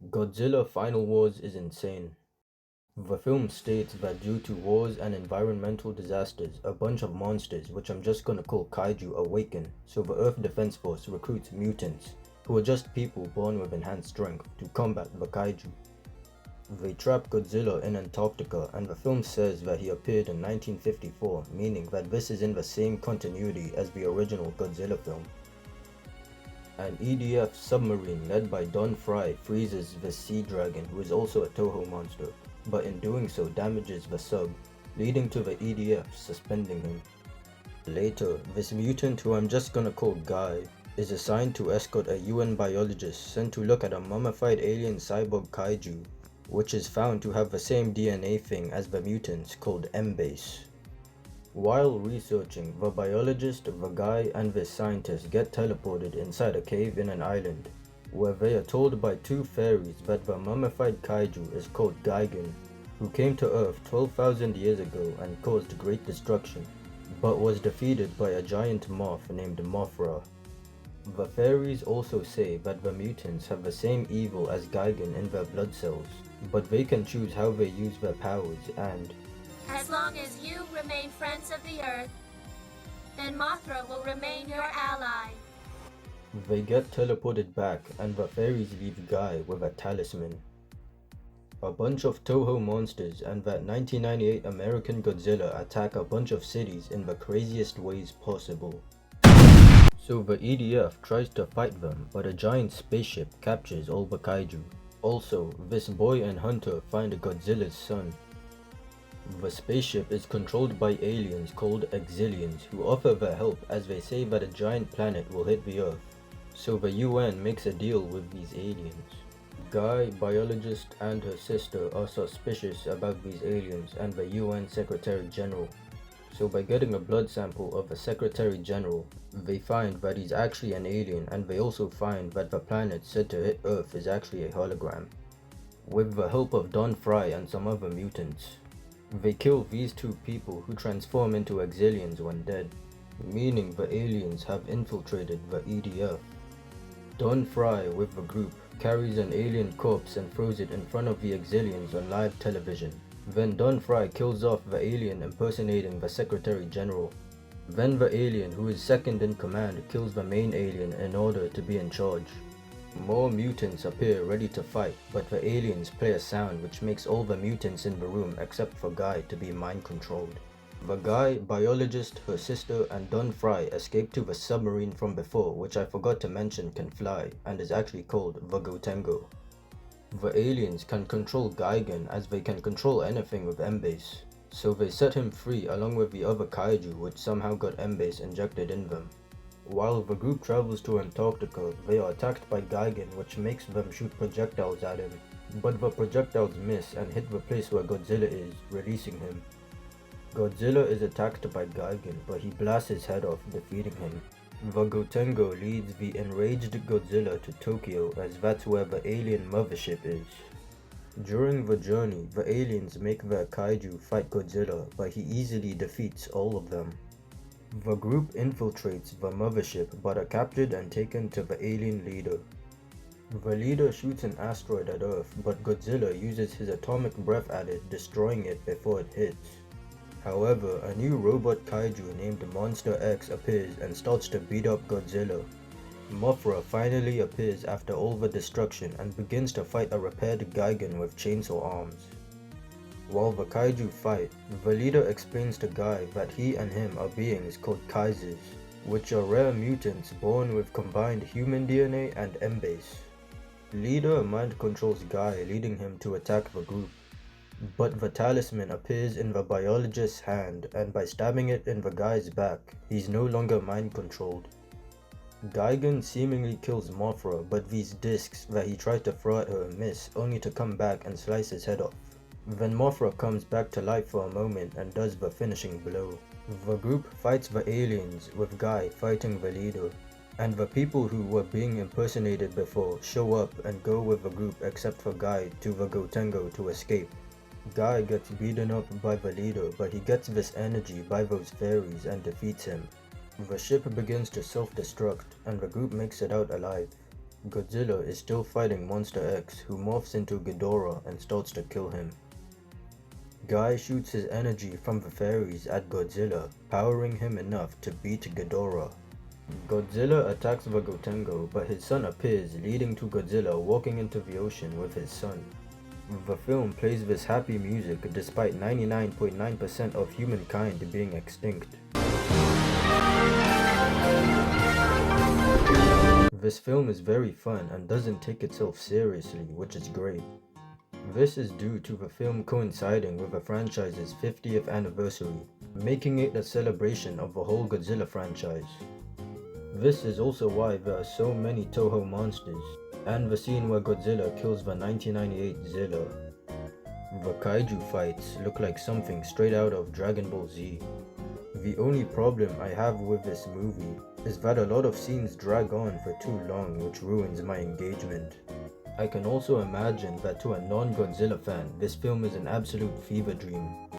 Godzilla Final Wars is insane. The film states that due to wars and environmental disasters, a bunch of monsters, which I'm just gonna call kaiju, awaken, so the Earth Defense Force recruits mutants, who are just people born with enhanced strength, to combat the kaiju. They trap Godzilla in Antarctica, and the film says that he appeared in 1954, meaning that this is in the same continuity as the original Godzilla film. An EDF submarine led by Don Fry freezes the Sea Dragon, who is also a Toho monster, but in doing so damages the sub, leading to the EDF suspending him. Later, this mutant, who I'm just gonna call Guy, is assigned to escort a UN biologist sent to look at a mummified alien cyborg kaiju, which is found to have the same DNA thing as the mutants, called M-base. While researching, the biologist, the guy, and the scientist get teleported inside a cave in an island, where they are told by two fairies that the mummified kaiju is called Gigan, who came to Earth 12,000 years ago and caused great destruction, but was defeated by a giant moth named Mothra. The fairies also say that the mutants have the same evil as Gigan in their blood cells, but they can choose how they use their powers and, as long as you remain friends of the Earth, then Mothra will remain your ally. they get teleported back and the fairies leave Guy with a talisman. A bunch of Toho monsters and that 1998 American Godzilla attack a bunch of cities in the craziest ways possible. So the EDF tries to fight them, but a giant spaceship captures all the kaiju. Also, this boy and Hunter find Godzilla's son. The spaceship is controlled by aliens called Exilians, who offer their help as they say that a giant planet will hit the Earth. So the UN makes a deal with these aliens. Guy, biologist, and her sister are suspicious about these aliens and the UN Secretary General. So by getting a blood sample of the Secretary General, they find that he's actually an alien, and they also find that the planet said to hit Earth is actually a hologram. With the help of Don Fry and some other mutants, they kill these two people who transform into Exilians when dead, meaning the aliens have infiltrated the EDF. Don Fry, with the group, carries an alien corpse and throws it in front of the Exilians on live television. Then Don Fry kills off the alien impersonating the Secretary General. Then the alien, who is second in command, kills the main alien in order to be in charge. More mutants appear ready to fight, but the aliens play a sound which makes all the mutants in the room except for Guy to be mind controlled. The Guy, biologist, her sister, and Don Fry escape to the submarine from before, which I forgot to mention can fly, and is actually called the Gotengo. The aliens can control Gigan as they can control anything with M-base, so they set him free along with the other kaiju which somehow got M-base injected in them. While the group travels to Antarctica, they are attacked by Gigan, which makes them shoot projectiles at him, but the projectiles miss and hit the place where Godzilla is, releasing him. Godzilla is attacked by Gigan, but he blasts his head off, defeating him. The Gotengo leads the enraged Godzilla to Tokyo, as that's where the alien mothership is. During the journey, the aliens make their kaiju fight Godzilla, but he easily defeats all of them. The group infiltrates the mothership but are captured and taken to the alien leader. The leader shoots an asteroid at Earth, but Godzilla uses his atomic breath at it, destroying it before it hits. However, a new robot kaiju named Monster X appears and starts to beat up Godzilla. Mothra finally appears after all the destruction and begins to fight a repaired Gigan with chainsaw arms. While the kaiju fight, the leader explains to Guy that he and him are beings called Kaizers, which are rare mutants born with combined human DNA and M-base. Leader mind controls Guy, leading him to attack the group. But the talisman appears in the biologist's hand, and by stabbing it in the guy's back, he's no longer mind controlled. Gigan seemingly kills Mothra, but these discs that he tried to throw at her miss, only to come back and slice his head off. Then Mothra comes back to life for a moment and does the finishing blow. The group fights the aliens, with Guy fighting the leader, and the people who were being impersonated before show up and go with the group except for Guy to the Gotengo to escape. Guy gets beaten up by the leader, but he gets this energy by those fairies and defeats him. The ship begins to self-destruct, and the group makes it out alive. Godzilla is still fighting Monster X, who morphs into Ghidorah and starts to kill him. Guy shoots his energy from the fairies at Godzilla, powering him enough to beat Ghidorah. Godzilla attacks the Gotengo, but his son appears, leading to Godzilla walking into the ocean with his son. The film plays this happy music despite 99.9% of humankind being extinct. This film is very fun and doesn't take itself seriously, which is great. This is due to the film coinciding with the franchise's 50th anniversary, making it a celebration of the whole Godzilla franchise. This is also why there are so many Toho monsters, and the scene where Godzilla kills the 1998 Zilla. The kaiju fights look like something straight out of Dragon Ball Z. The only problem I have with this movie is that a lot of scenes drag on for too long, which ruins my engagement. I can also imagine that to a non-Godzilla fan, this film is an absolute fever dream.